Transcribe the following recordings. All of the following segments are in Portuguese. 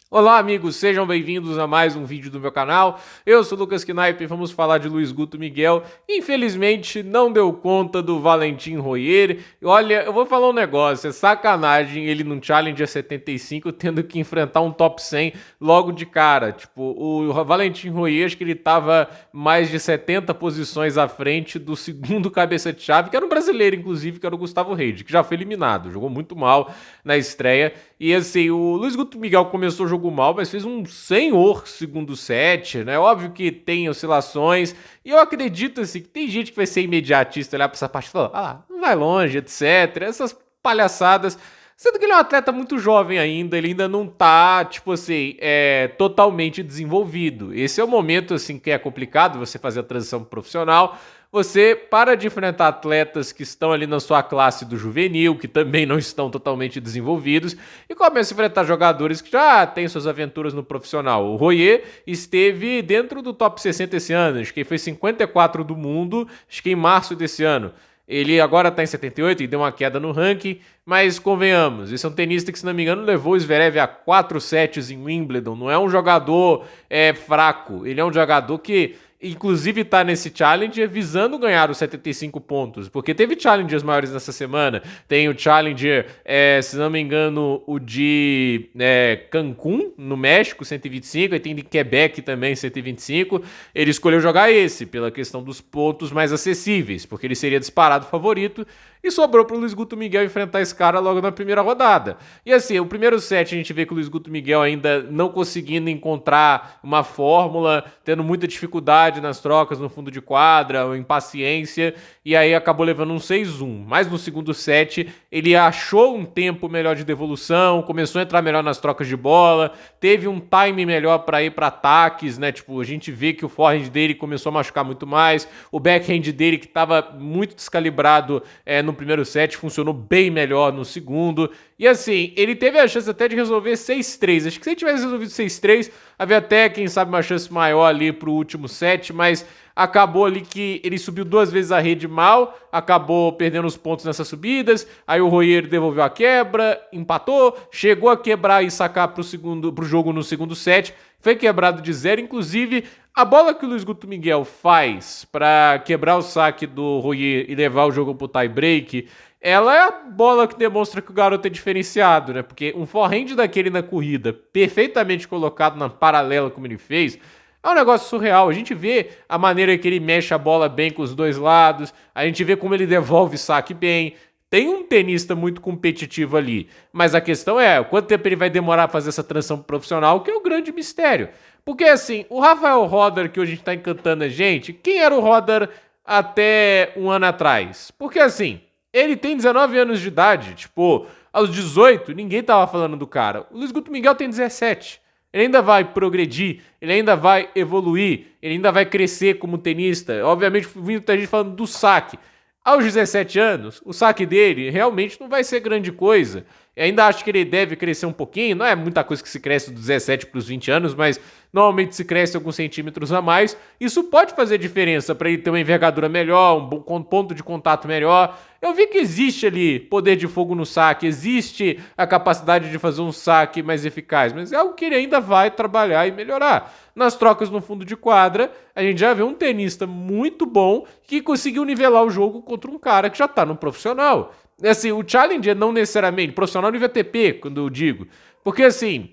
Olá, amigos, sejam bem-vindos a mais um vídeo do meu canal. Eu sou o Lucas Knaip e vamos falar de Luiz Guto Miguel. Infelizmente, não deu conta do Valentim Royer. Olha, eu vou falar um negócio, é sacanagem ele num Challenger 75 tendo que enfrentar um top 100 logo de cara. Tipo, o Valentim Royer, acho que ele tava mais de 70 posições à frente do segundo cabeça de chave, que era um brasileiro, inclusive, que era o Gustavo Reide, que já foi eliminado, jogou muito mal na estreia. E assim, o Luiz Guto Miguel começou o jogo mal, mas fez um senhor segundo set, né? Óbvio que tem oscilações, e eu acredito assim que tem gente que vai ser imediatista, olhar pra essa parte e falar, não vai longe, etc. Essas palhaçadas. Sendo que ele é um atleta muito jovem ainda, ele ainda não tá, tipo assim, totalmente desenvolvido. Esse é o momento, assim, que é complicado você fazer a transição pro profissional. Você para de enfrentar atletas que estão ali na sua classe do juvenil, que também não estão totalmente desenvolvidos, e começa a enfrentar jogadores que já têm suas aventuras no profissional. O Royer esteve dentro do top 60 esse ano, acho que ele foi 54 do mundo, acho que em março desse ano. Ele agora está em 78 e deu uma queda no ranking, mas convenhamos, esse é um tenista que, se não me engano, levou o Zverev a 4 sets em Wimbledon. Não é um jogador fraco, ele é um jogador que inclusive tá nesse Challenger visando ganhar os 75 pontos, porque teve Challengers maiores nessa semana. Tem o Challenger, se não me engano, o de Cancún, no México, 125, e tem de Quebec também, 125. Ele escolheu jogar esse, pela questão dos pontos mais acessíveis, porque ele seria disparado favorito, e sobrou pro Luiz Guto Miguel enfrentar esse cara logo na primeira rodada. E assim, o primeiro set a gente vê que o Luiz Guto Miguel ainda não conseguindo encontrar uma fórmula, tendo muita dificuldade nas trocas no fundo de quadra, ou impaciência, e aí acabou levando um 6-1. Mas no segundo set ele achou um tempo melhor de devolução, começou a entrar melhor nas trocas de bola, teve um time melhor para ir para ataques, né? Tipo, a gente vê que o forehand dele começou a machucar muito mais, o backhand dele que estava muito descalibrado no primeiro set funcionou bem melhor no segundo. E assim, ele teve a chance até de resolver 6-3. Acho que se ele tivesse resolvido 6-3, havia até, quem sabe, uma chance maior ali pro último set, mas acabou ali que ele subiu duas vezes a rede mal, acabou perdendo os pontos nessas subidas, aí o Royer devolveu a quebra, empatou, chegou a quebrar e sacar pro jogo no segundo set, foi quebrado de zero, inclusive a bola que o Luiz Guto Miguel faz para quebrar o saque do Royer e levar o jogo pro tie break, ela é a bola que demonstra que o garoto é diferenciado, né? Porque um forehand daquele na corrida, perfeitamente colocado na paralela como ele fez, é um negócio surreal. A gente vê a maneira que ele mexe a bola bem com os dois lados, a gente vê como ele devolve saque bem. Tem um tenista muito competitivo ali, mas a questão é quanto tempo ele vai demorar a fazer essa transição profissional, que é o grande mistério. Porque assim, o Rafael Roder, que hoje a gente tá encantando a gente, quem era o Roder até um ano atrás? Porque assim, ele tem 19 anos de idade, tipo, aos 18 ninguém tava falando do cara. O Luiz Guto Miguel tem 17. Ele ainda vai progredir, ele ainda vai evoluir, ele ainda vai crescer como tenista. Obviamente, muita gente falando do saque. Aos 17 anos, o saque dele realmente não vai ser grande coisa. Eu ainda acho que ele deve crescer um pouquinho, não é muita coisa que se cresce dos 17 para os 20 anos, mas normalmente se cresce alguns centímetros a mais. Isso pode fazer diferença para ele ter uma envergadura melhor, um bom ponto de contato melhor. Eu vi que existe ali poder de fogo no saque, existe a capacidade de fazer um saque mais eficaz, mas é algo que ele ainda vai trabalhar e melhorar. Nas trocas no fundo de quadra, a gente já vê um tenista muito bom que conseguiu nivelar o jogo contra um cara que já tá no profissional. Assim, o Challenger não necessariamente, profissional nível ATP, quando eu digo, porque assim,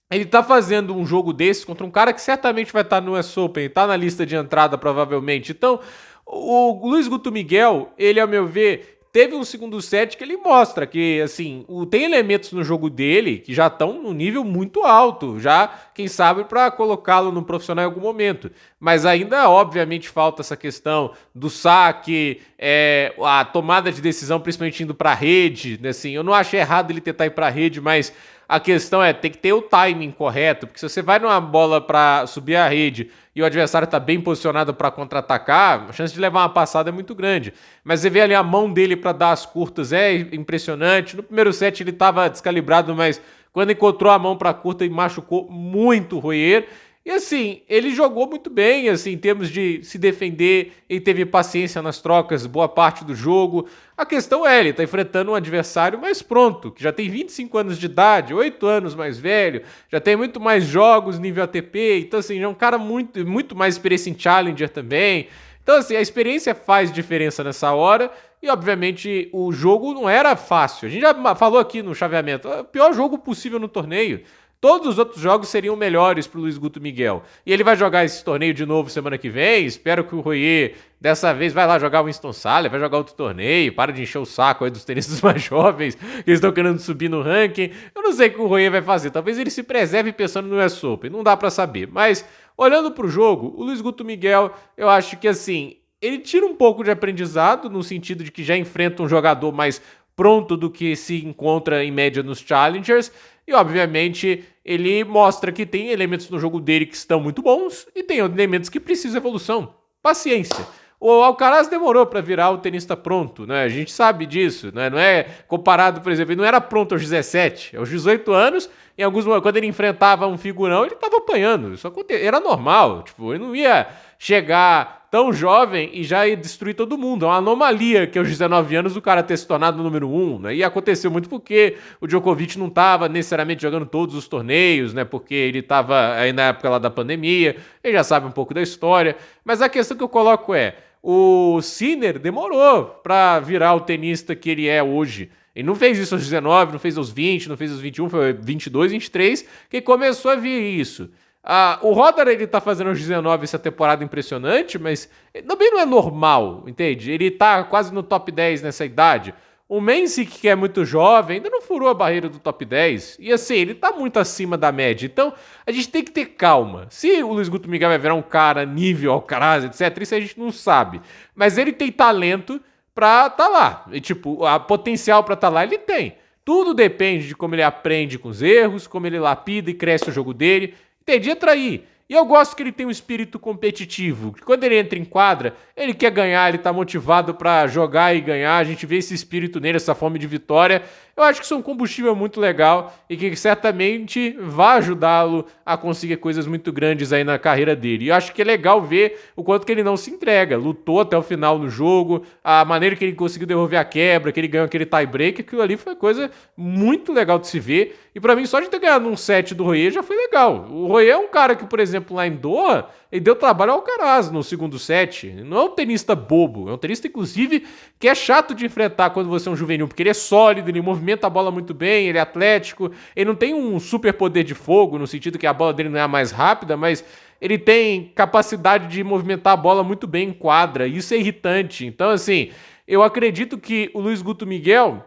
ele tá fazendo um jogo desse contra um cara que certamente vai estar no US Open, tá na lista de entrada provavelmente. Então, o Luiz Guto Miguel, ele, ao meu ver, teve um segundo set que ele mostra que, assim, tem elementos no jogo dele que já estão no nível muito alto, já, quem sabe, para colocá-lo no profissional em algum momento. Mas ainda, obviamente, falta essa questão do saque, a tomada de decisão, principalmente indo para a rede, né? Assim, eu não acho errado ele tentar ir para a rede, mas a questão tem que ter o timing correto, porque se você vai numa bola para subir a rede e o adversário está bem posicionado para contra-atacar, a chance de levar uma passada é muito grande. Mas você vê ali a mão dele para dar as curtas, é impressionante. No primeiro set ele estava descalibrado, mas quando encontrou a mão para curta, ele machucou muito o Royer. E assim, ele jogou muito bem, assim, em termos de se defender, ele teve paciência nas trocas, boa parte do jogo. A questão é, ele tá enfrentando um adversário mais pronto, que já tem 25 anos de idade, 8 anos mais velho, já tem muito mais jogos nível ATP, então assim, é um cara muito mais experiência em Challenger também. Então assim, a experiência faz diferença nessa hora. E, obviamente, o jogo não era fácil. A gente já falou aqui no chaveamento, o pior jogo possível no torneio. Todos os outros jogos seriam melhores para o Luiz Guto Miguel. E ele vai jogar esse torneio de novo semana que vem. Espero que o Royer, dessa vez, vai lá jogar o Winston Salem, vai jogar outro torneio. Para de encher o saco aí dos tenistas mais jovens, que eles estão querendo subir no ranking. Eu não sei o que o Royer vai fazer. Talvez ele se preserve pensando no US Open. Não dá para saber. Mas, olhando para o jogo, o Luiz Guto Miguel, eu acho que, assim, ele tira um pouco de aprendizado, no sentido de que já enfrenta um jogador mais pronto do que se encontra em média nos Challengers. E, obviamente, ele mostra que tem elementos no jogo dele que estão muito bons e tem elementos que precisam evolução. Paciência. O Alcaraz demorou para virar o tenista pronto, né? A gente sabe disso, né? Não é comparado, por exemplo, ele não era pronto aos 17, aos 18 anos, em alguns momentos, quando ele enfrentava um figurão, ele estava apanhando. Isso era normal, tipo, ele não ia chegar tão jovem e já ia destruir todo mundo. É uma anomalia que aos 19 anos o cara ter se tornado o número 1, né? E aconteceu muito porque o Djokovic não estava necessariamente jogando todos os torneios, né? Porque ele estava aí na época lá da pandemia, ele já sabe um pouco da história. Mas a questão que eu coloco é, o Sinner demorou para virar o tenista que ele é hoje. Ele não fez isso aos 19, não fez aos 20, não fez aos 21, foi 22, 23 que começou a vir isso. O Roder, ele tá fazendo aos 19 essa temporada impressionante, mas também não é normal, entende? Ele tá quase no top 10 nessa idade. O Mensik, que é muito jovem, ainda não furou a barreira do top 10. E assim, ele tá muito acima da média. Então, a gente tem que ter calma. Se o Luiz Guto Miguel vai virar um cara nível Alcaraz, etc., isso a gente não sabe. Mas ele tem talento pra tá lá. E, tipo, a potencial pra tá lá ele tem. Tudo depende de como ele aprende com os erros, como ele lapida e cresce o jogo dele. Entendi atrair. E eu gosto que ele tem um espírito competitivo. Que quando ele entra em quadra, ele quer ganhar, ele tá motivado pra jogar e ganhar. A gente vê esse espírito nele, essa fome de vitória. Eu acho que isso é um combustível muito legal e que certamente vai ajudá-lo a conseguir coisas muito grandes aí na carreira dele. E eu acho que é legal ver o quanto que ele não se entrega. Lutou até o final no jogo, a maneira que ele conseguiu devolver a quebra, que ele ganhou aquele tie-break, aquilo ali foi coisa muito legal de se ver. E pra mim, só de ter ganhado um set do Royer já foi legal. O Royer é um cara que, por exemplo, lá em Doha, ele deu trabalho ao Alcaraz no segundo set. Não é um tenista bobo, é um tenista, inclusive, que é chato de enfrentar quando você é um juvenil, porque ele é sólido, ele movimenta a bola muito bem, ele é atlético, ele não tem um super poder de fogo, no sentido que a bola dele não é a mais rápida, mas ele tem capacidade de movimentar a bola muito bem em quadra, e isso é irritante. Então, assim, eu acredito que o Luiz Guto Miguel,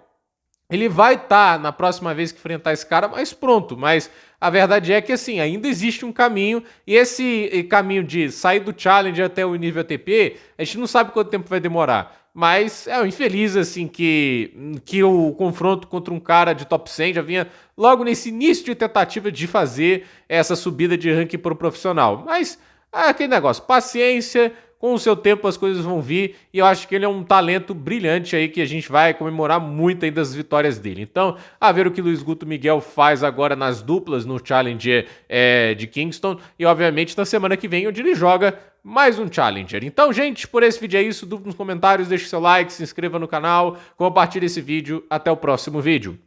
ele vai estar na próxima vez que enfrentar esse cara mais pronto, mas a verdade é que assim, ainda existe um caminho, e esse caminho de sair do Challenge até o nível ATP, a gente não sabe quanto tempo vai demorar. Mas é um infeliz, assim, que o confronto contra um cara de top 100 já vinha logo nesse início de tentativa de fazer essa subida de ranking para o profissional. Mas é aquele negócio, paciência, com o seu tempo as coisas vão vir, e eu acho que ele é um talento brilhante aí que a gente vai comemorar muito ainda as vitórias dele. Então, a ver o que Luiz Guto Miguel faz agora nas duplas no Challenger de Kingston, e obviamente na semana que vem onde ele joga mais um Challenger. Então, gente, por esse vídeo é isso. Dúvida nos comentários, deixe seu like, se inscreva no canal, compartilhe esse vídeo. Até o próximo vídeo.